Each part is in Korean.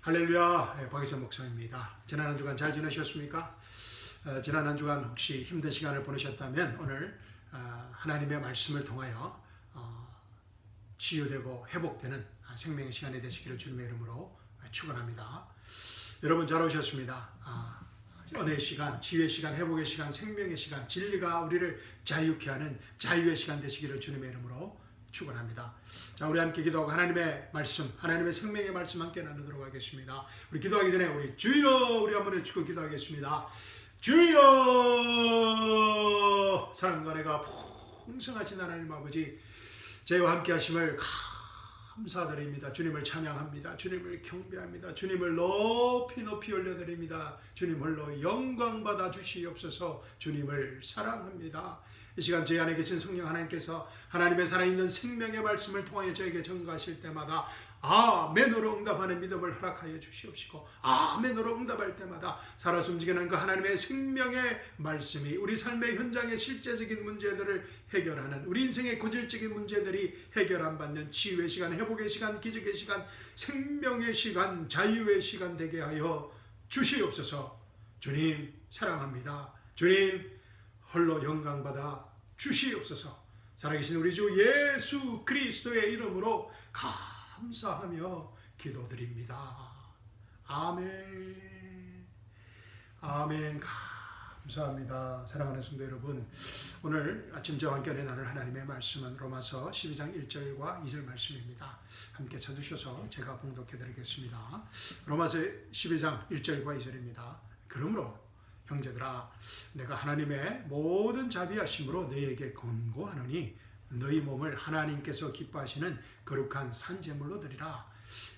할렐루야, 박희선 목사입니다. 지난 한 주간 잘 지내셨습니까? 지난 한 주간 혹시 힘든 시간을 보내셨다면 오늘 하나님의 말씀을 통하여 치유되고 회복되는 생명의 시간이 되시기를 주님의 이름으로 축원합니다. 여러분 잘 오셨습니다. 은혜의 시간, 치유의 시간, 회복의 시간, 생명의 시간, 진리가 우리를 자유케 하는 자유의 시간 되시기를 주님의 이름으로 축원합니다. 자, 우리 함께 기도하고 하나님의 말씀, 하나님의 생명의 말씀 함께 나누도록 하겠습니다. 우리 기도하기 전에 우리 주여, 우리 한번 외치고 기도하겠습니다. 주여, 사랑과 은혜가 풍성하신 하나님 아버지, 저희와 함께 하심을 감사드립니다. 주님을 찬양합니다. 주님을 경배합니다. 주님을 높이 높이 올려드립니다. 주님 홀로 영광 받아 주시옵소서. 주님을 사랑합니다. 이 시간 저희 안에 계신 성령 하나님께서 하나님의 살아있는 생명의 말씀을 통하여 저에게 전가하실 때마다 아멘으로 응답하는 믿음을 허락하여 주시옵시고, 아멘으로 응답할 때마다 살아서 움직이는 그 하나님의 생명의 말씀이 우리 삶의 현장의 실제적인 문제들을 해결하는, 우리 인생의 고질적인 문제들이 해결 안 받는 치유의 시간, 회복의 시간, 기적의 시간, 생명의 시간, 자유의 시간 되게 하여 주시옵소서. 주님 사랑합니다. 주님 홀로 영광받아 주시옵소서. 살아계신 우리 주 예수 그리스도의 이름으로 감사하며 기도드립니다. 아멘. 아멘. 감사합니다. 사랑하는 성도 여러분, 오늘 아침 저와 함께 나눌 하나님의 말씀은 로마서 12장 1절과 2절 말씀입니다. 함께 찾으셔서 제가 봉독해 드리겠습니다. 로마서 12장 1절과 2절입니다. 그러므로 형제들아, 내가 하나님의 모든 자비하심으로 너희에게 권고하노니 너희 몸을 하나님께서 기뻐하시는 거룩한 산제물로 드리라.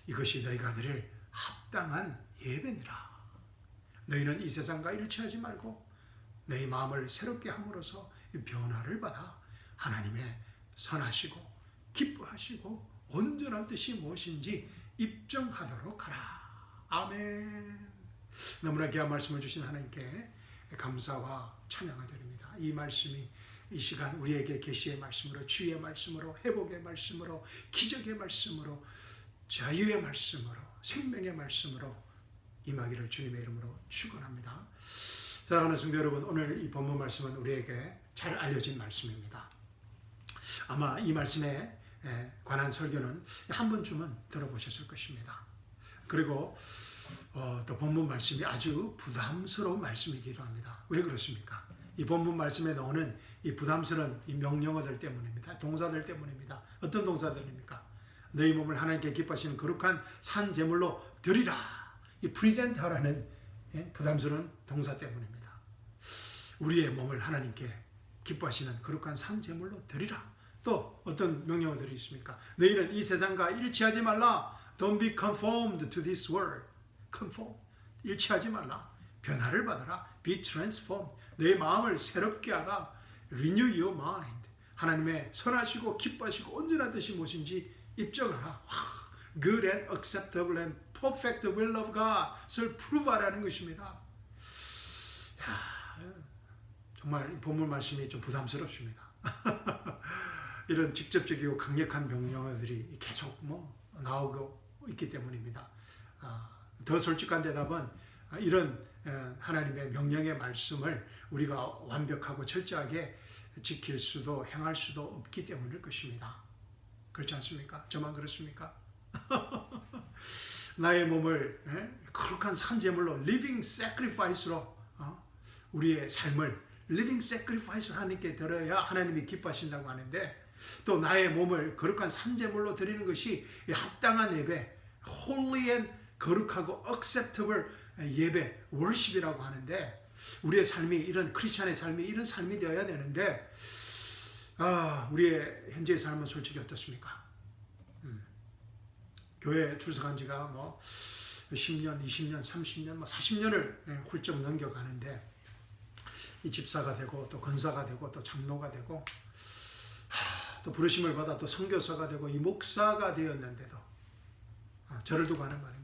이것이 너희가 드릴 합당한 예배니라. 너희는 이 세상과 일치하지 말고 너희 마음을 새롭게 함으로써 변화를 받아 하나님의 선하시고 기뻐하시고 온전한 뜻이 무엇인지 입증하도록 하라. 아멘. 너무나 귀한 말씀을 주신 하나님께 감사와 찬양을 드립니다. 이 말씀이 이 시간 우리에게 계시의 말씀으로, 주의 말씀으로, 회복의 말씀으로, 기적의 말씀으로, 자유의 말씀으로, 생명의 말씀으로 임하기를 주님의 이름으로 축원합니다. 사랑하는 성도 여러분, 오늘 이 본문 말씀은 우리에게 잘 알려진 말씀입니다. 아마 이 말씀에 관한 설교는 한 번쯤은 들어보셨을 것입니다. 그리고 또 본문 말씀이 아주 부담스러운 말씀이기도 합니다. 왜 그렇습니까? 이 본문 말씀에 나오는 이 부담스러운 이 명령어들 때문입니다. 동사들 때문입니다. 어떤 동사들입니까? 너희 몸을 하나님께 기뻐하시는 거룩한 산 제물로 드리라. 이 프리젠트하라는 부담스러운 동사 때문입니다. 우리의 몸을 하나님께 기뻐하시는 거룩한 산 제물로 드리라. 또 어떤 명령어들이 있습니까? 너희는 이 세상과 일치하지 말라. Don't be conformed to this world. conform. 일치하지 말라. 변화를 받아라. be transformed. 내 마음을 새롭게 하라. renew your mind. 하나님의 선하시고 기뻐하시고 온전한 뜻이 무엇인지 입증하라. good and acceptable and perfect will of God을 프루브하라는 것입니다. 정말 이 본문 말씀이 좀 부담스럽습니다. 이런 직접적이고 강력한 명령어들이 계속 나오고 있기 때문입니다. 더 솔직한 대답은 이런 하나님의 명령의 말씀을 우리가 완벽하고 철저하게 지킬 수도 행할 수도 없기 때문일 것입니다. 그렇지 않습니까? 저만 그렇습니까? 나의 몸을 거룩한 산제물로 living sacrifice로 우리의 삶을 living sacrifice로 하나님께 드려야 하나님이 기뻐하신다고 하는데, 또 나의 몸을 거룩한 산제물로 드리는 것이 합당한 예배, holy and 거룩하고 acceptable 예배, worship이라고 하는데, 우리의 삶이 이런 크리스찬의 삶이 이런 삶이 되어야 되는데 우리의 현재의 삶은 솔직히 어떻습니까? 교회 출석한 지가 10년, 20년, 30년, 40년을 훌쩍 넘겨가는데 이 집사가 되고 또 권사가 되고 또 장로가 되고 또 부르심을 받아 또 선교사가 되고 이 목사가 되었는데도 저를 두고 하는 말입니다.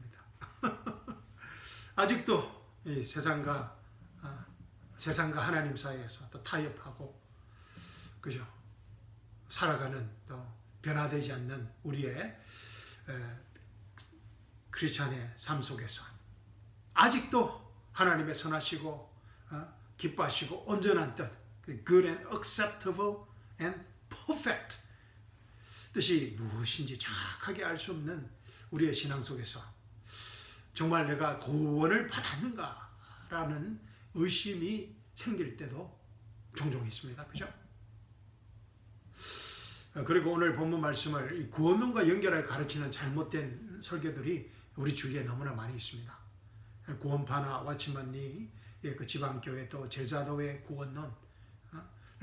아직도 이 세상과 하나님 사이에서 또 타협하고, 그죠? 살아가는 또 변화되지 않는 우리의 크리스찬의 삶 속에서 아직도 하나님의 선하시고 기뻐하시고 온전한 뜻, good and acceptable and perfect 뜻이 무엇인지 정확하게 알 수 없는 우리의 신앙 속에서 정말 내가 구원을 받았는가라는 의심이 생길 때도 종종 있습니다. 그죠? 그리고 오늘 본문 말씀을 이 구원론과 연결해 가르치는 잘못된 설교들이 우리 주위에 너무나 많이 있습니다. 구원파나 와치만니 그 지방교회 또 제자도의 구원론을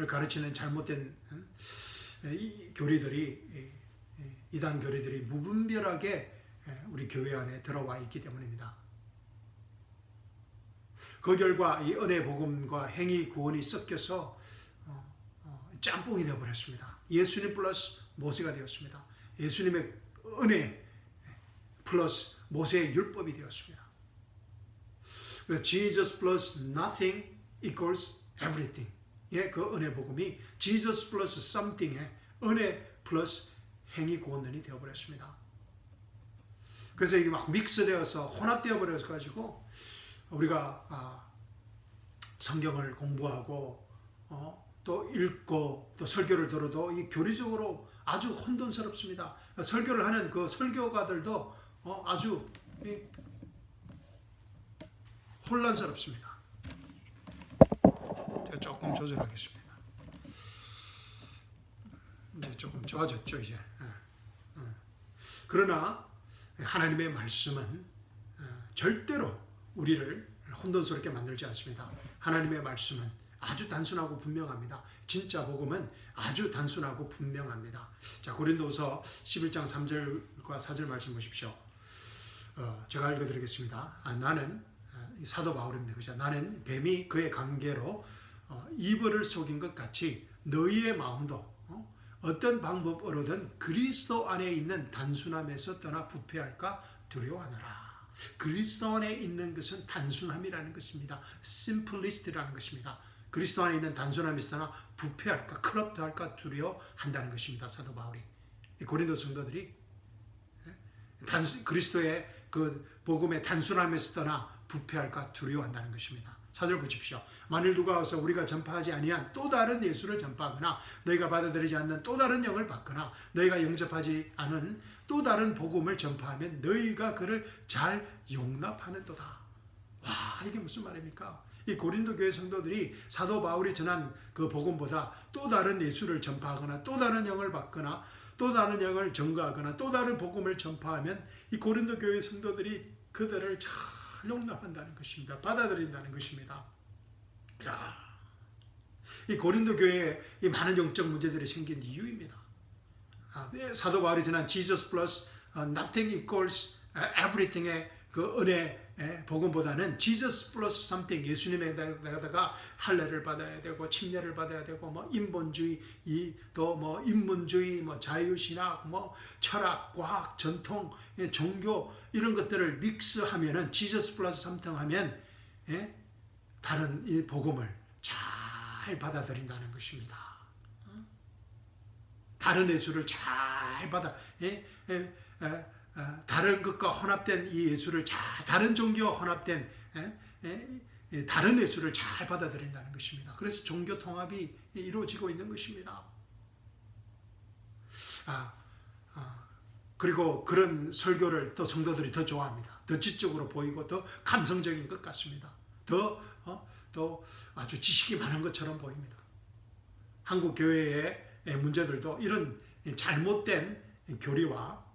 가르치는 잘못된 이 교리들이 이단 교리들이 무분별하게 우리 교회 안에 들어와 있기 때문입니다. 그 결과 이 은혜 복음과 행위 구원이 섞여서 짬뽕이 되어버렸습니다. 예수님 플러스 모세가 되었습니다. 예수님의 은혜 플러스 모세의 율법이 되었습니다. 그래서 Jesus plus nothing equals everything. 그 은혜 복음이 Jesus plus something의 은혜 플러스 행위 구원론이 되어버렸습니다. 그래서 이게 막 믹스되어서 혼합되어 버려서 가지고 우리가 성경을 공부하고 또 읽고 또 설교를 들어도 이 교리적으로 아주 혼돈스럽습니다. 설교를 하는 그 설교가들도 아주 혼란스럽습니다. 제가 조금 조절하겠습니다. 이제 조금 좋아졌죠 이제. 그러나 하나님의 말씀은 절대로 우리를 혼돈스럽게 만들지 않습니다. 하나님의 말씀은 아주 단순하고 분명합니다. 진짜 복음은 아주 단순하고 분명합니다. 자, 고린도서 11장 3절과 4절 말씀 보십시오. 제가 읽어드리겠습니다. 나는 사도 바울입니다. 그죠? 나는 뱀이 그의 관계로 이벌을 속인 것 같이 너희의 마음도 어떤 방법으로든 그리스도 안에 있는 단순함에서 떠나 부패할까 두려워하노라. 그리스도 안에 있는 것은 단순함이라는 것입니다. 심플리스트라는 것입니다. 그리스도 안에 있는 단순함에서 떠나 부패할까 커럽트할까 두려워한다는 것입니다. 사도 바울이 고린도 성도들이 그리스도의 그 복음의 단순함에서 떠나 부패할까 두려워한다는 것입니다. 4절 보십시오. 만일 누가 와서 우리가 전파하지 아니한 또 다른 예수를 전파하거나 너희가 받아들이지 않는 또 다른 영을 받거나 너희가 영접하지 않은 또 다른 복음을 전파하면 너희가 그를 잘 용납하는도다. 와, 이게 무슨 말입니까? 이 고린도 교회 성도들이 사도 바울이 전한 그 복음보다 또 다른 예수를 전파하거나 또 다른 영을 받거나 또 다른 영을 전가하거나 또 다른 복음을 전파하면 이 고린도 교회 성도들이 그들을 잘 용납한다는 것입니다. 받아들인다는 것입니다. 야, 이 고린도 교회에 이 많은 영적 문제들이 생긴 이유입니다. 사도 바울이 전한 Jesus plus nothing equals everything의 그 은혜 복음보다는 Jesus plus something 예수님에다가 할례를 받아야 되고 침례를 받아야 되고 뭐 인본주의 또 뭐 인문주의 뭐 자유신학 뭐 철학 과학 전통 종교 이런 것들을 믹스하면은 Jesus plus something 하면 다른 이 복음을 잘 받아들인다는 것입니다. 다른 예수를 잘 받아 다른 것과 혼합된 이 예수를 다른 종교와 혼합된 다른 예수를 잘 받아들인다는 것입니다. 그래서 종교 통합이 이루어지고 있는 것입니다. 그리고 그런 설교를 또 성도들이 더 좋아합니다. 더 지적으로 보이고 더 감성적인 것 같습니다. 더 아주 지식이 많은 것처럼 보입니다. 한국 교회의 문제들도 이런 잘못된 교리와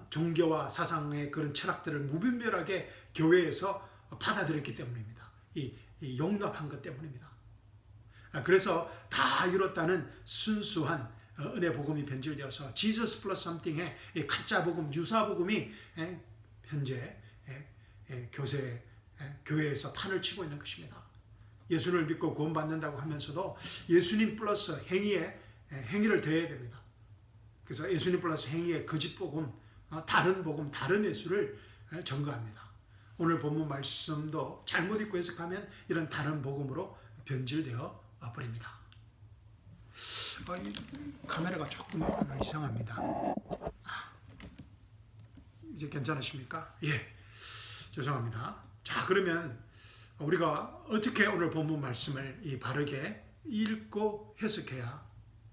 종교와 사상의 그런 철학들을 무분별하게 교회에서 받아들였기 때문입니다. 이 용납한 것 때문입니다. 그래서 다 이뤘다는 순수한 은혜 복음이 변질되어서 Jesus plus something의 가짜 복음, 유사 복음이 현재 교회에서 판을 치고 있는 것입니다. 예수를 믿고 구원받는다고 하면서도 예수님 플러스 행위를 더해야 됩니다. 그래서 예수님 플러스 행위의 거짓 복음, 다른 복음, 다른 예수를 전가합니다. 오늘 본문 말씀도 잘못 읽고 해석하면 이런 다른 복음으로 변질되어 버립니다. 이 카메라가 조금 이상합니다. 이제 괜찮으십니까? 예. 죄송합니다. 자, 그러면 우리가 어떻게 오늘 본문 말씀을 바르게 읽고 해석해야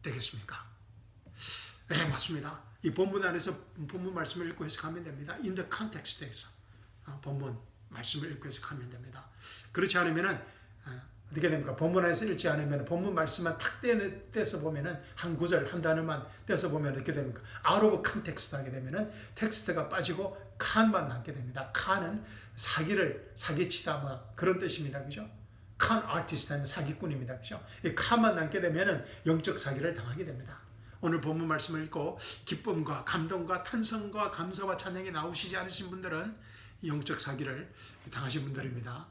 되겠습니까? 네, 맞습니다. 이 본문 안에서 본문 말씀을 읽고 해석하면 됩니다. In the context에서 본문 말씀을 읽고 해석하면 됩니다. 그렇지 않으면은 어떻게 됩니까? 본문 안에서 읽지 않으면 본문 말씀만 탁 떼서 보면은 한 구절 한 단어만 떼서 보면 어떻게 됩니까? Out of context 하게 되면은 텍스트가 빠지고 칸만 남게 됩니다. 칸은 사기치다 뭐 그런 뜻입니다. 그죠? 칸 아티스트 하면 사기꾼입니다. 그죠? 이 칸만 남게 되면은 영적 사기를 당하게 됩니다. 오늘 본문 말씀을 읽고 기쁨과 감동과 탄성과 감사와 찬양이 나오시지 않으신 분들은 영적 사기를 당하신 분들입니다.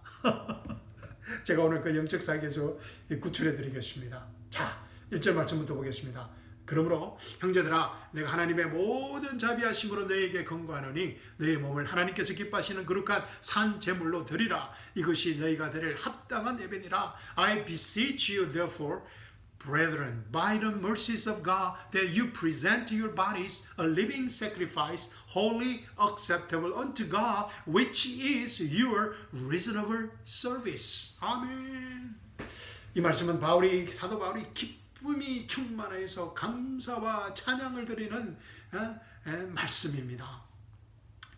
제가 오늘 그 영적 사기에서 구출해 드리겠습니다. 자, 1절 말씀부터 보겠습니다. 그러므로 형제들아 내가 하나님의 모든 자비하심으로 너희에게 권고하노니 너희 몸을 하나님께서 기뻐하시는 거룩한 산 제물로 드리라. 이것이 너희가 드릴 합당한 예배니라. I beseech you therefore brethren, by the mercies of God, that you present your bodies a living sacrifice, holy, acceptable unto God, which is your reasonable service. 아멘. 이 말씀은 사도 바울이 기쁨이 충만해서 감사와 찬양을 드리는 말씀입니다.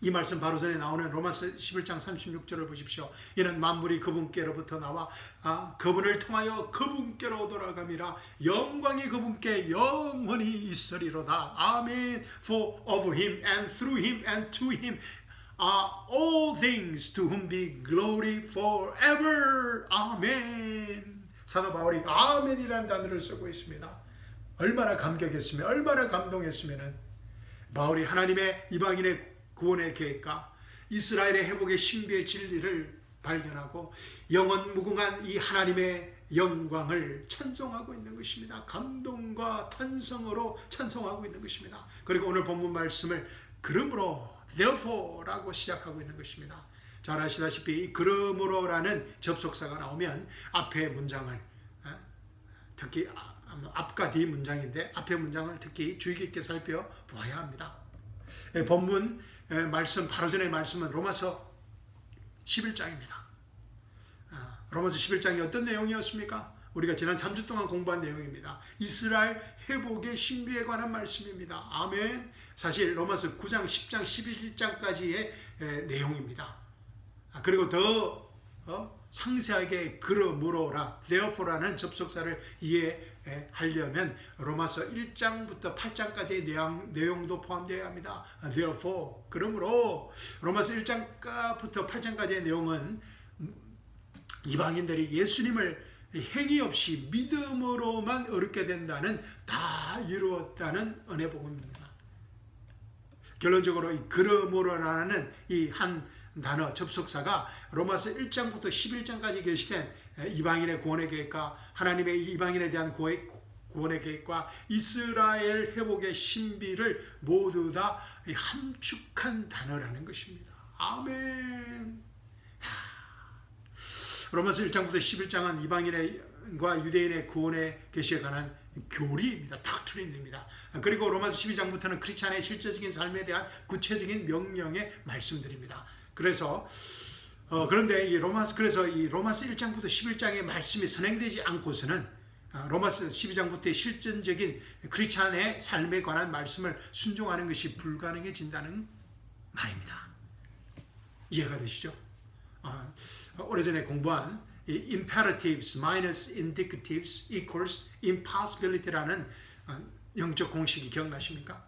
이 말씀 바로 전에 나오는 로마서 11장 36절을 보십시오. 이는 만물이 그분께로부터 나와 그분을 통하여 그분께로 돌아감이라. 영광이 그분께 영원히 있으리로다. 아멘. For of him and through him and to him are all things, to whom be glory forever. 아멘. 사도 바울이 아멘이라는 단어를 쓰고 있습니다. 얼마나 감격했으면, 얼마나 감동했으면 바울이 하나님의 이방인의 구원의 계획과 이스라엘의 회복의 신비의 진리를 발견하고 영원 무궁한 이 하나님의 영광을 찬송하고 있는 것입니다. 감동과 탄성으로 찬송하고 있는 것입니다. 그리고 오늘 본문 말씀을 그러므로 therefore 라고 시작하고 있는 것입니다. 잘 아시다시피 그러므로라는 접속사가 나오면 앞의 문장을 특히 앞과 뒤 문장인데 앞의 문장을 특히 주의 깊게 살펴보아야 합니다. 본문 말씀 바로 전의 말씀은 로마서 11장입니다. 로마서 11장이 어떤 내용이었습니까? 우리가 지난 3주 동안 공부한 내용입니다. 이스라엘 회복의 신비에 관한 말씀입니다. 아멘. 사실 로마서 9장, 10장, 11장까지의 내용입니다. 그리고 더 상세하게 그러므로라 therefore라는 접속사를 이해하려면 로마서 1장부터 8장까지의 내용도 포함되어야 합니다. therefore 그러므로 로마서 1장부터 8장까지의 내용은 이방인들이 예수님을 행위 없이 믿음으로만 얻게 된다는 다 이루었다는 은혜 복음입니다. 결론적으로 이 그러므로라는 이 한 단어 접속사가 로마서 1장부터 11장까지 계시된 이방인의 구원의 계획과 하나님의 이방인에 대한 구원의 계획과 이스라엘 회복의 신비를 모두 다 함축한 단어라는 것입니다. 아멘. 로마서 1장부터 11장은 이방인과 유대인의 구원의 계시에 관한 교리입니다. 닥트린입니다. 그리고 로마서 12장부터는 크리스찬의 실제적인 삶에 대한 구체적인 명령의 말씀들입니다. 그런데 이 로마서 1장부터 11장의 말씀이 선행되지 않고서는 로마서 12장부터의 실전적인 크리스찬의 삶에 관한 말씀을 순종하는 것이 불가능해진다는 말입니다. 이해가 되시죠? 오래전에 공부한 imperatives minus indicatives equals impossibility라는 영적 공식이 기억나십니까?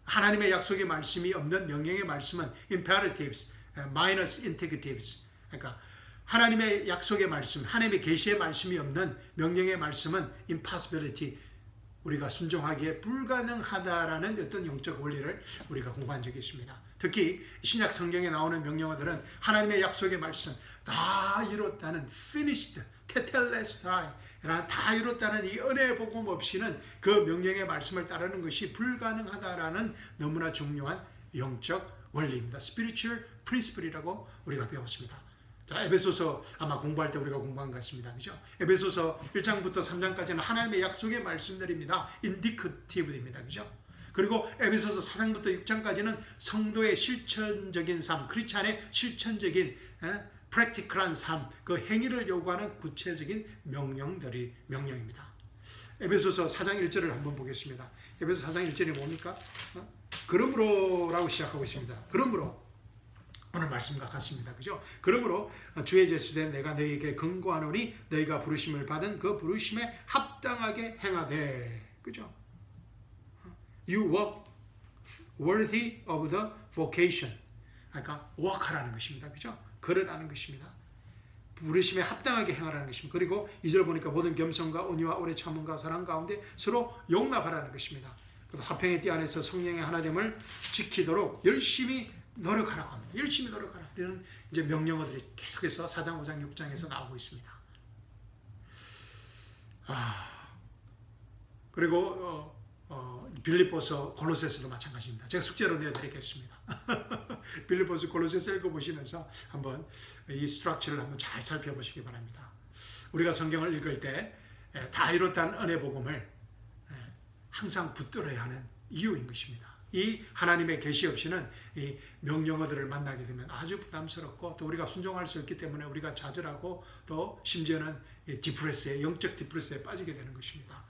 하나님의 약속의 말씀이 없는 명령의 말씀은 imperatives minus indicatives. 그러니까 하나님의 약속의 말씀, 하나님의 계시의 말씀이 없는 명령의 말씀은 impossibility, 우리가 순종하기에 불가능하다라는 어떤 영적 원리를 우리가 공부한 적이 있습니다. 특히 신약 성경에 나오는 명령어들은 하나님의 약속의 말씀 다 이뤘다는 finished, tetelestai 다 이뤘다는 이 은혜의 복음 없이는 그 명령의 말씀을 따르는 것이 불가능하다라는 너무나 중요한 영적 원리입니다. spiritual principle이라고 우리가 배웠습니다. 자, 에베소서 아마 공부할 때 우리가 공부한 것 같습니다. 그죠? 에베소서 1장부터 3장까지는 하나님의 약속의 말씀들입니다. indicative입니다. 그죠? 그리고 에베소서 4장부터 6장까지는 성도의 실천적인 삶, 크리스찬의 실천적인 프랙티컬한 삶, 그 행위를 요구하는 구체적인 명령입니다. 에베소서 4장 1절을 한번 보겠습니다. 에베소 4장 1절이 뭡니까? 그러므로라고 시작하고 있습니다. 그러므로 오늘 말씀과 같습니다. 그죠? 그러므로 주의 제수된 내가 너희에게 권고하노니 너희가 부르심을 받은 그 부르심에 합당하게 행하되. 그죠? You walk worthy of the vocation. 그러니까 walk하라는 것입니다. 그죠? 걸으라는 것입니다. 부르심에 합당하게 행하라는 것입니다. 그리고 2절 보니까 모든 겸손과 온유와 오래 참음과 사랑 가운데 서로 용납하라는 것입니다. 화평의 띠 안에서 성령의 하나됨을 지키도록 열심히 노력하라고 합니다. 열심히 노력하라. 이런 이제 명령어들이 계속해서 4장, 5장, 6장에서 나오고 있습니다. 그리고 빌립보서, 골로새서도 마찬가지입니다. 제가 숙제로 내드리겠습니다. 빌립보서, 골로새서 읽어보시면서 한번 이 스트럭처를 한번 잘 살펴보시기 바랍니다. 우리가 성경을 읽을 때 다 이뤘다는 은혜 복음을 항상 붙들어야 하는 이유인 것입니다. 이 하나님의 계시 없이는 이 명령어들을 만나게 되면 아주 부담스럽고 또 우리가 순종할 수 없기 때문에 우리가 좌절하고 또 심지어는 디프레스에, 영적 디프레스에 빠지게 되는 것입니다.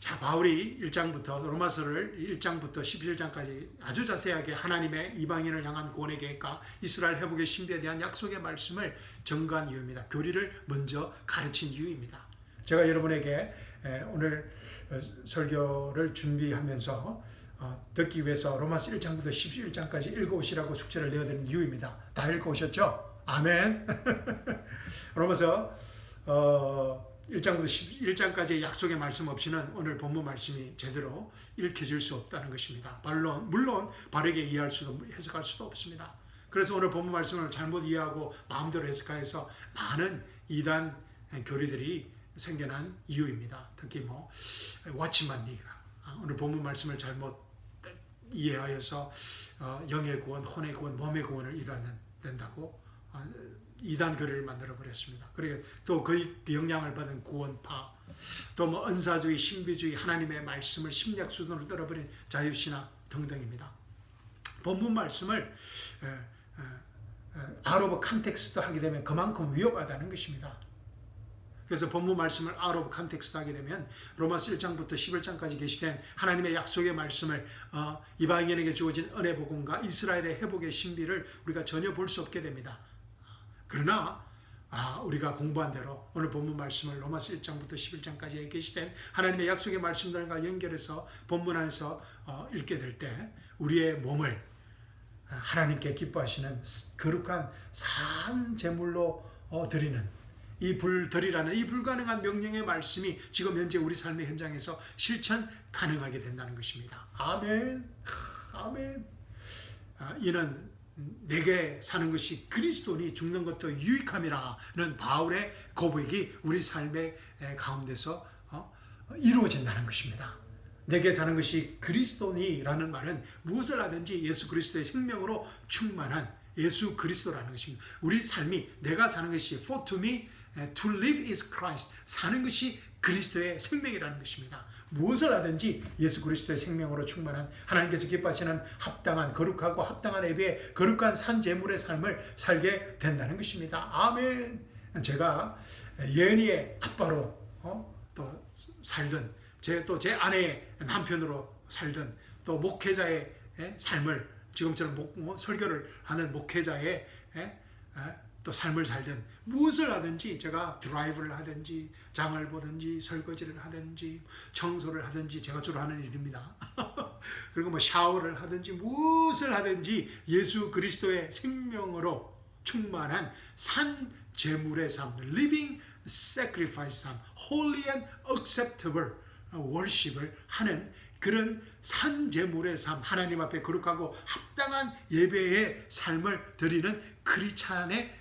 자, 바울이 1장부터 로마서를 1장부터 11장까지 아주 자세하게 하나님의 이방인을 향한 구원의 계획과 이스라엘 회복의 신비에 대한 약속의 말씀을 전가한 이유입니다. 교리를 먼저 가르친 이유입니다. 제가 여러분에게 오늘 설교를 준비하면서 듣기 위해서 로마서 1장부터 11장까지 읽어오시라고 숙제를 내어드린 이유입니다. 다 읽어오셨죠? 아멘. 로마서 1장부터 11장까지의 약속의 말씀 없이는 오늘 본문 말씀이 제대로 읽혀질 수 없다는 것입니다. 물론 바르게 이해할 수도 해석할 수도 없습니다. 그래서 오늘 본문 말씀을 잘못 이해하고 마음대로 해석해서 많은 이단 교리들이 생겨난 이유입니다. 특히 워치만 리가 오늘 본문 말씀을 잘못 이해하여서 영의 구원, 혼의 구원, 몸의 구원을 이뤄낸다고 이단 교리를 만들어 버렸습니다. 그리고 또 그 영향을 받은 구원파, 또 은사주의, 신비주의, 하나님의 말씀을 심리학 수준으로 떨어버린 자유신학 등등입니다. 본문 말씀을 out of context 하게 되면 그만큼 위험하다는 것입니다. 그래서 본문 말씀을 out of context 하게 되면 로마서 1장부터 11장까지 계시된 하나님의 약속의 말씀을 이방인에게 주어진 은혜 복음과 이스라엘의 회복의 신비를 우리가 전혀 볼 수 없게 됩니다. 그러나 우리가 공부한 대로 오늘 본문 말씀을 로마서 1장부터 11장까지 계시된 하나님의 약속의 말씀들과 연결해서 본문 안에서 읽게 될 때 우리의 몸을 하나님께 기뻐하시는 거룩한 산 제물로 드리는 이 불들이라는 이 불가능한 명령의 말씀이 지금 현재 우리 삶의 현장에서 실천 가능하게 된다는 것입니다. 아멘. 아멘. 이는 내게 사는 것이 그리스도니 죽는 것도 유익함이라는 바울의 고백이 우리 삶의 가운데서 이루어진다는 것입니다. 내게 사는 것이 그리스도니라는 말은 무엇을 하든지 예수 그리스도의 생명으로 충만한 예수 그리스도라는 것입니다. 우리 삶이 내가 사는 것이 for to me, to live is Christ. 사는 것이 그리스도의 생명이라는 것입니다. 무엇을 하든지 예수 그리스도의 생명으로 충만한 하나님께서 기뻐하시는 합당한 거룩하고 합당한 예배의 거룩한 산 제물의 삶을 살게 된다는 것입니다. 아멘. 제가 예은이의 아빠로 또 살던 제 아내의 남편으로 살던 또 목회자의 삶을 지금처럼 설교를 하는 목회자의 또 삶을 살든 무엇을 하든지 제가 드라이브를 하든지 장을 보든지 설거지를 하든지 청소를 하든지 제가 주로 하는 일입니다. 그리고 샤워를 하든지 무엇을 하든지 예수 그리스도의 생명으로 충만한 산 제물의 삶, living sacrifice 삶, holy and acceptable worship을 하는 그런 산 제물의 삶, 하나님 앞에 거룩하고 합당한 예배의 삶을 드리는 크리스찬의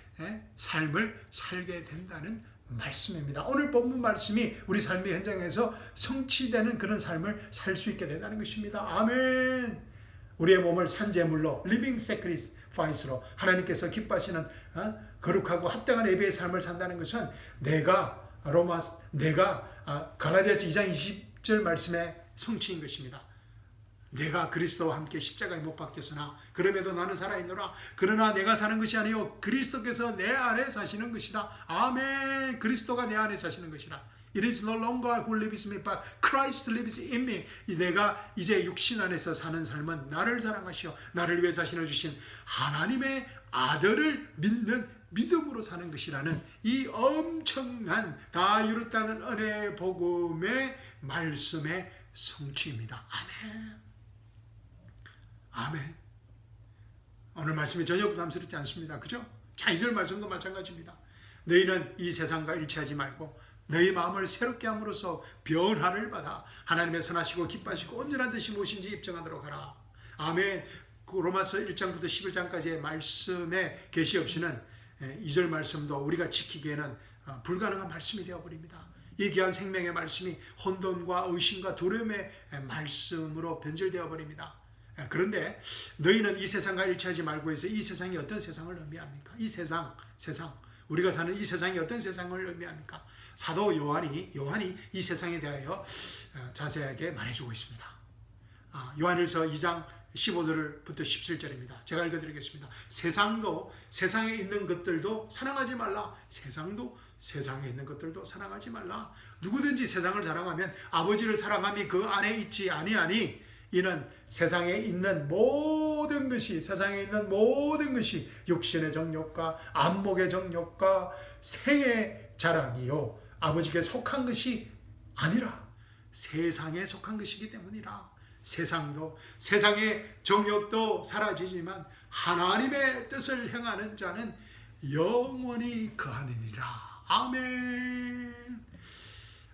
삶을 살게 된다는 말씀입니다. 오늘 본문 말씀이 우리 삶의 현장에서 성취되는 그런 삶을 살 수 있게 된다는 것입니다. 아멘. 우리의 몸을 산제물로 living sacrifice로 하나님께서 기뻐하시는 거룩하고 합당한 예배의 삶을 산다는 것은 내가 갈라디아서 2장 20절 말씀의 성취인 것입니다. 내가 그리스도와 함께 십자가에 못 박혔으나 그럼에도 나는 살아있노라. 그러나 내가 사는 것이 아니요 그리스도께서 내 안에 사시는 것이라. 아멘. 그리스도가 내 안에 사시는 것이라. It is no longer who lives in me, but Christ lives in me. 내가 이제 육신 안에서 사는 삶은 나를 사랑하시어 나를 위해 자신을 주신 하나님의 아들을 믿는 믿음으로 사는 것이라는 이 엄청난 다 이뤘다는 은혜의 복음의 말씀의 성취입니다. 아멘. 아멘. 오늘 말씀이 전혀 부담스럽지 않습니다. 그죠? 자, 2절 말씀도 마찬가지입니다. 너희는 이 세상과 일치하지 말고 너희 마음을 새롭게 함으로써 변화를 받아 하나님의 선하시고 기뻐하시고 온전한 뜻이 무엇인지 입증하도록 하라. 아멘. 로마서 1장부터 11장까지의 말씀의 계시 없이는 2절 말씀도 우리가 지키기에는 불가능한 말씀이 되어버립니다. 이 귀한 생명의 말씀이 혼돈과 의심과 두려움의 말씀으로 변질되어 버립니다. 그런데 너희는 이 세상과 일치하지 말고 해서 이 세상이 어떤 세상을 의미합니까? 이 세상 우리가 사는 이 세상이 어떤 세상을 의미합니까? 사도 요한이 이 세상에 대하여 자세하게 말해주고 있습니다. 요한일서 2장 15절부터 17절입니다. 제가 읽어드리겠습니다. 세상에 있는 것들도 사랑하지 말라. 세상에 있는 것들도 사랑하지 말라. 누구든지 세상을 사랑하면 아버지를 사랑함이 그 안에 있지 아니하니 이는 세상에 있는 모든 것이 육신의 정욕과 안목의 정욕과 생의 자랑이요 아버지께 속한 것이 아니라 세상에 속한 것이기 때문이라. 세상의 정욕도 사라지지만 하나님의 뜻을 행하는 자는 영원히 거하느니라. 아멘.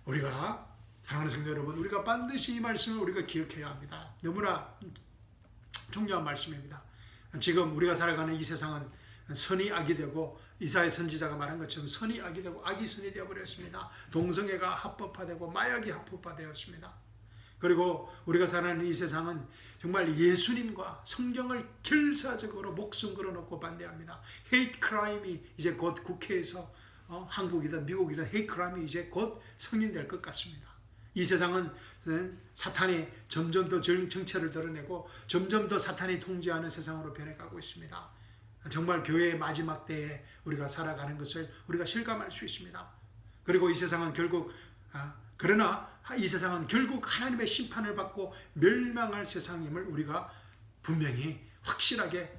우리가 사랑하는 성도 여러분, 우리가 반드시 이 말씀을 우리가 기억해야 합니다. 너무나 중요한 말씀입니다. 지금 우리가 살아가는 이 세상은 선이 악이 되고 이사야 선지자가 말한 것처럼 선이 악이 되고 악이 선이 되어버렸습니다. 동성애가 합법화되고 마약이 합법화되었습니다. 그리고 우리가 사는 이 세상은 정말 예수님과 성경을 결사적으로 목숨 걸어놓고 반대합니다. 헤이트 크라임이 이제 곧 국회에서 한국이든 미국이든 헤이트 크라임이 이제 곧 승인될 것 같습니다. 이 세상은 사탄이 점점 더 정체를 드러내고 점점 더 사탄이 통제하는 세상으로 변해가고 있습니다. 정말 교회의 마지막 때에 우리가 살아가는 것을 우리가 실감할 수 있습니다. 그리고 이 세상은 결국 하나님의 심판을 받고 멸망할 세상임을 우리가 분명히 확실하게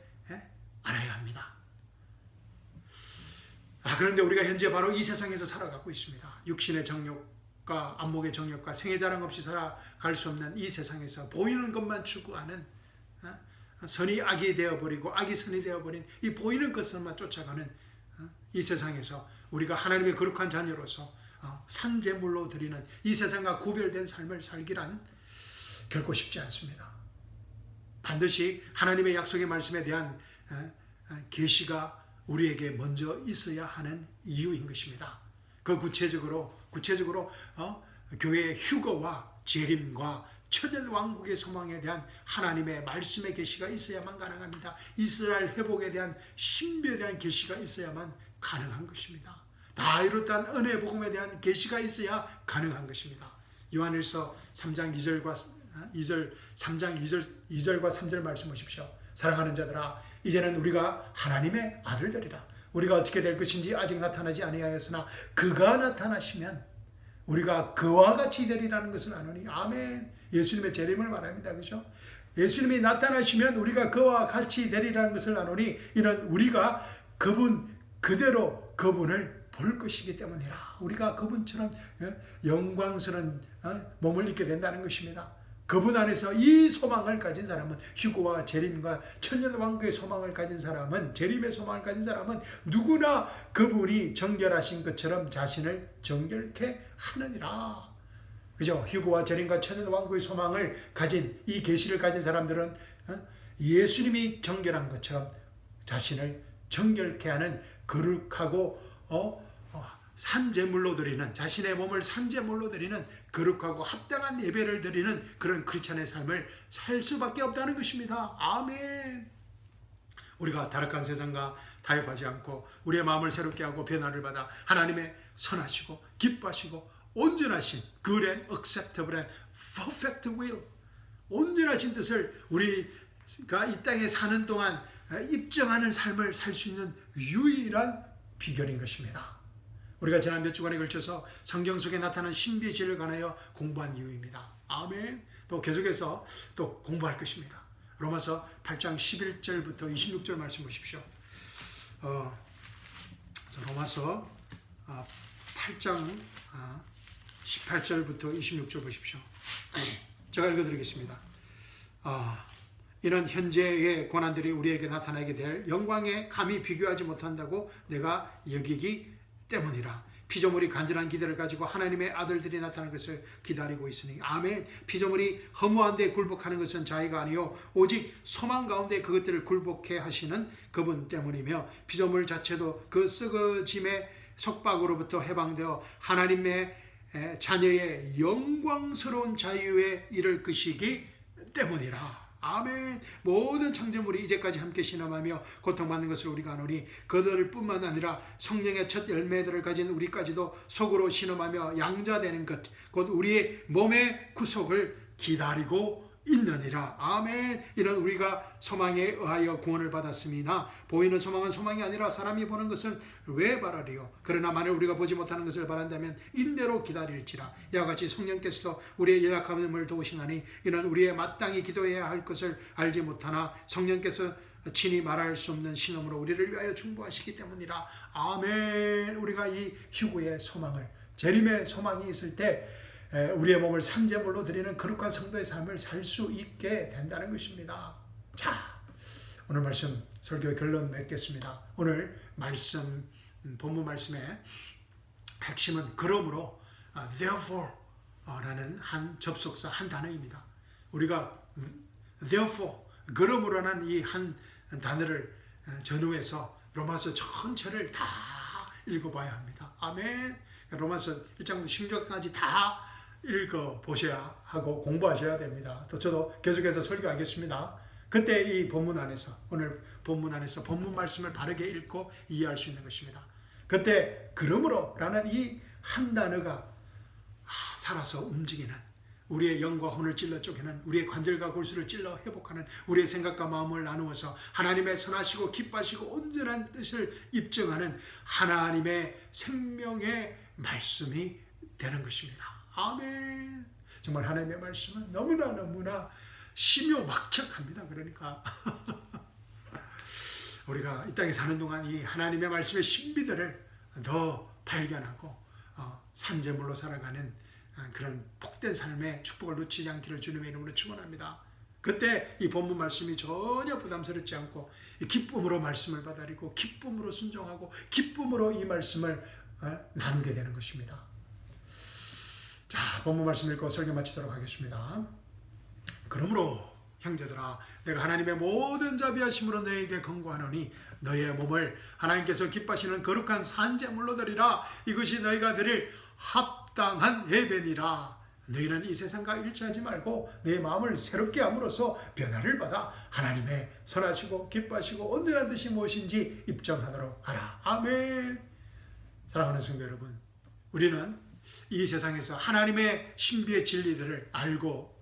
알아야 합니다. 그런데 우리가 현재 바로 이 세상에서 살아가고 있습니다. 육신의 정욕과 안목의 정욕과 생애 자랑 없이 살아갈 수 없는 이 세상에서 보이는 것만 추구하는 선이 악이 되어버리고 악이 선이 되어버린 이 보이는 것만 쫓아가는 이 세상에서 우리가 하나님의 거룩한 자녀로서 산제물로 드리는 이 세상과 구별된 삶을 살기란 결코 쉽지 않습니다. 반드시 하나님의 약속의 말씀에 대한 계시가 우리에게 먼저 있어야 하는 이유인 것입니다. 그 구체적으로 교회의 휴거와 재림과 천년왕국의 소망에 대한 하나님의 말씀의 계시가 있어야만 가능합니다. 이스라엘 회복에 대한 신비에 대한 계시가 있어야만 가능한 것입니다. 다 이뤘다는 은혜 복음에 대한 계시가 있어야 가능한 것입니다. 요한일서 3장 2절과 3절 말씀 보십시오. 사랑하는 자들아, 이제는 우리가 하나님의 아들들이라. 우리가 어떻게 될 것인지 아직 나타나지 아니하였으나 그가 나타나시면 우리가 그와 같이 되리라는 것을 아노니. 아멘. 예수님의 재림을 말합니다. 그죠? 예수님이 나타나시면 우리가 그와 같이 되리라는 것을 아노니 이는 우리가 그대로 그분을 볼 것이기 때문이라. 우리가 그분처럼 영광스러운 몸을 입게 된다는 것입니다. 그분 안에서 이 소망을 가진 사람은, 휴거와 재림과 천년왕국의 소망을 가진 사람은, 재림의 소망을 가진 사람은 누구나 그분이 정결하신 것처럼 자신을 정결케 하느니라. 그죠? 휴거와 재림과 천년왕국의 소망을 가진 이 계시를 가진 사람들은 예수님이 정결한 것처럼 자신을 정결케 하는 거룩하고 산제물로 드리는, 자신의 몸을 산제물로 드리는 거룩하고 합당한 예배를 드리는 그런 크리스찬의 삶을 살 수밖에 없다는 것입니다. 아멘. 우리가 타락한 세상과 타협하지 않고 우리의 마음을 새롭게 하고 변화를 받아 하나님의 선하시고 기뻐하시고 온전하신 good and acceptable and perfect will, 온전하신 뜻을 우리가 이 땅에 사는 동안 입증하는 삶을 살 수 있는 유일한 비결인 것입니다. 우리가 지난 몇 주간에 걸쳐서 성경 속에 나타난 신비의 진리에 관하여 공부한 이유입니다. 아멘. 또 계속해서 또 공부할 것입니다. 로마서 8장 11절부터 26절 말씀 보십시오. 로마서 8장 18절부터 26절 보십시오. 제가 읽어드리겠습니다. 이는 현재의 고난들이 우리에게 나타나게 될 영광에 감히 비교하지 못한다고 내가 여기기 때문이라. 피조물이 간절한 기대를 가지고 하나님의 아들들이 나타날 것을 기다리고 있으니. 아멘. 피조물이 허무한 데 굴복하는 것은 자의가 아니요 오직 소망 가운데 그것들을 굴복해 하시는 그분 때문이며, 피조물 자체도 그 썩어짐의 속박으로부터 해방되어 하나님의 자녀의 영광스러운 자유에 이를 것이기 때문이라. 아멘. 모든 창조물이 이제까지 함께 신음하며 고통받는 것을 우리가 아노니, 그들 뿐만 아니라 성령의 첫 열매들을 가진 우리까지도 속으로 신음하며 양자되는 것, 곧 우리의 몸의 구속을 기다리고 있느니라. 아멘. 이는 우리가 소망에 의하여 구원을 받았음이나 보이는 소망은 소망이 아니라 사람이 보는 것을 왜 바라리요? 그러나 만일 우리가 보지 못하는 것을 바란다면 인내로 기다릴지라. 이와 같이 성령께서도 우리의 연약함을 도우시나니, 이는 우리의 마땅히 기도해야 할 것을 알지 못하나 성령께서 친히 말할 수 없는 신음으로 우리를 위하여 중보하시기 때문이라. 아멘. 우리가 이 휴거의 소망을, 재림의 소망이 있을 때 우리의 몸을 산제물로 드리는 거룩한 성도의 삶을 살 수 있게 된다는 것입니다. 자, 오늘 말씀 설교의 결론 맺겠습니다. 오늘 말씀, 본문 말씀의 핵심은 그러므로, therefore 라는 한 접속사, 한 단어입니다. 우리가 therefore, 그러므로라는 이 한 단어를 전후해서 로마서 전체를 다 읽어봐야 합니다. 아멘. 로마서 1장부터 16장까지 다 읽어보셔야 하고 공부하셔야 됩니다. 또 저도 계속해서 설교하겠습니다. 그때 이 본문 안에서, 오늘 본문 안에서 본문 말씀을 바르게 읽고 이해할 수 있는 것입니다. 그때 그러므로 라는 이 한 단어가 살아서 움직이는, 우리의 영과 혼을 찔러 쪼개는, 우리의 관절과 골수를 찔러 회복하는, 우리의 생각과 마음을 나누어서 하나님의 선하시고 기뻐하시고 온전한 뜻을 입증하는 하나님의 생명의 말씀이 되는 것입니다. 아멘. 정말 하나님의 말씀은 너무나 심요막측합니다. 그러니까 우리가 이 땅에 사는 동안 이 하나님의 말씀의 신비들을 더 발견하고 산재물로 살아가는 그런 복된 삶의 축복을 놓치지 않기를 주님의 이름으로 축원합니다. 그때 이 본문 말씀이 전혀 부담스럽지 않고 기쁨으로 말씀을 받아들이고 기쁨으로 순종하고 기쁨으로 이 말씀을 나누게 되는 것입니다. 자, 본문 말씀 읽고 설교 마치도록 하겠습니다. 그러므로 형제들아, 내가 하나님의 모든 자비하심으로 너희에게 권고하노니 너희의 몸을 하나님께서 기뻐하시는 거룩한 산제물로 드리라. 이것이 너희가 드릴 합당한 예배니라. 너희는 이 세상과 일치하지 말고 내 마음을 새롭게 함으로써 변화를 받아 하나님의 선하시고 기뻐하시고 온전한 뜻이 무엇인지 입증하도록 하라. 아멘. 사랑하는 성도 여러분, 우리는 이 세상에서 하나님의 신비의 진리들을 알고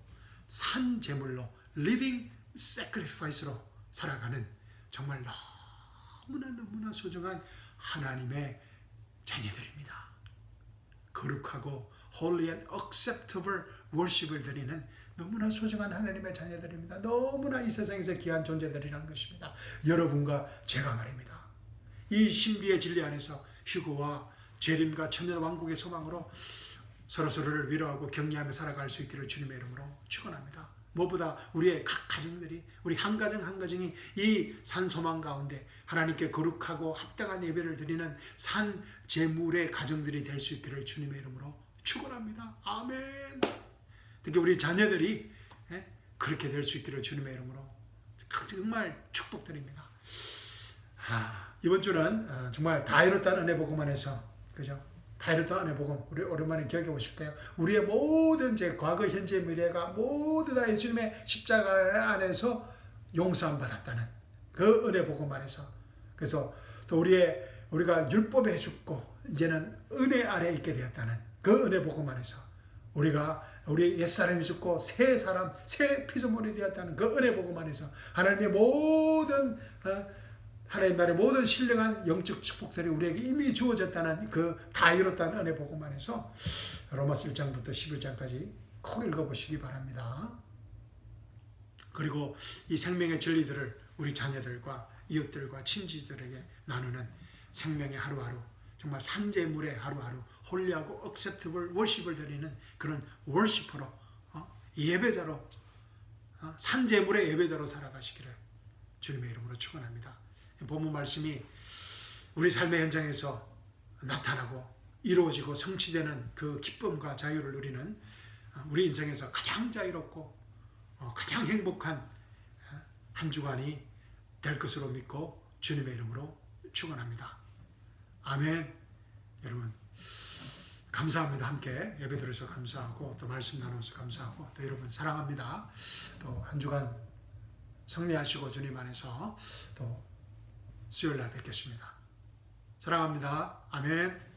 산 제물로, living sacrifice로 살아가는 정말 너무나 소중한 하나님의 자녀들입니다. 거룩하고 holy and acceptable worship을 드리는 너무나 소중한 하나님의 자녀들입니다. 너무나 이 세상에서 귀한 존재들이라는 것입니다. 여러분과 제가 말입니다. 이 신비의 진리 안에서 휴거와 재림과 천년 왕국의 소망으로 서로서로를 위로하고 격려하며 살아갈 수 있기를 주님의 이름으로 축원합니다. 무엇보다 우리의 각 가정들이, 우리 한 가정 한 가정이 이 산 소망 가운데 하나님께 거룩하고 합당한 예배를 드리는 산 제물의 가정들이 될 수 있기를 주님의 이름으로 축원합니다. 아멘. 특히 우리 자녀들이 그렇게 될 수 있기를 주님의 이름으로 정말 축복드립니다. 이번 주는 정말 다 이뤘다는 은혜 복음만에서, 그죠? 다 이뤘다는 은혜 복음, 우리 오랜만에 기억해 보실까요? 우리의 모든 죄, 과거, 현재, 미래가 모두 다 예수님의 십자가 안에서 용서함 받았다는 그 은혜 복음 안에서, 그래서 또 우리가 율법에 죽고 이제는 은혜 아래 있게 되었다는 그 은혜 복음 안에서 우리가 우리 옛사람이 죽고 새 사람, 새 피조물이 되었다는 그 은혜 복음 안에서 하나님의 모든 하나님 나라의 모든 신령한 영적 축복들이 우리에게 이미 주어졌다는 그 다 이뤘다는 은혜 복음 안에서 로마서 1장부터 11장까지 꼭 읽어보시기 바랍니다. 그리고 이 생명의 진리들을 우리 자녀들과 이웃들과 친지들에게 나누는 생명의 하루하루, 정말 산재물의 하루하루, 홀리하고 억셉트블 월십을 드리는 그런 월시퍼로, 예배자로, 산재물의 예배자로 살아가시기를 주님의 이름으로 축원합니다. 본문 말씀이 우리 삶의 현장에서 나타나고 이루어지고 성취되는 그 기쁨과 자유를 누리는 우리 인생에서 가장 자유롭고 가장 행복한 한 주간이 될 것으로 믿고 주님의 이름으로 축원합니다. 아멘. 여러분 감사합니다. 함께 예배드려서 감사하고 또 말씀 나눠서 감사하고 또 여러분 사랑합니다. 또 한 주간 승리하시고 주님 안에서 또 수요일 날 뵙겠습니다. 사랑합니다. 아멘.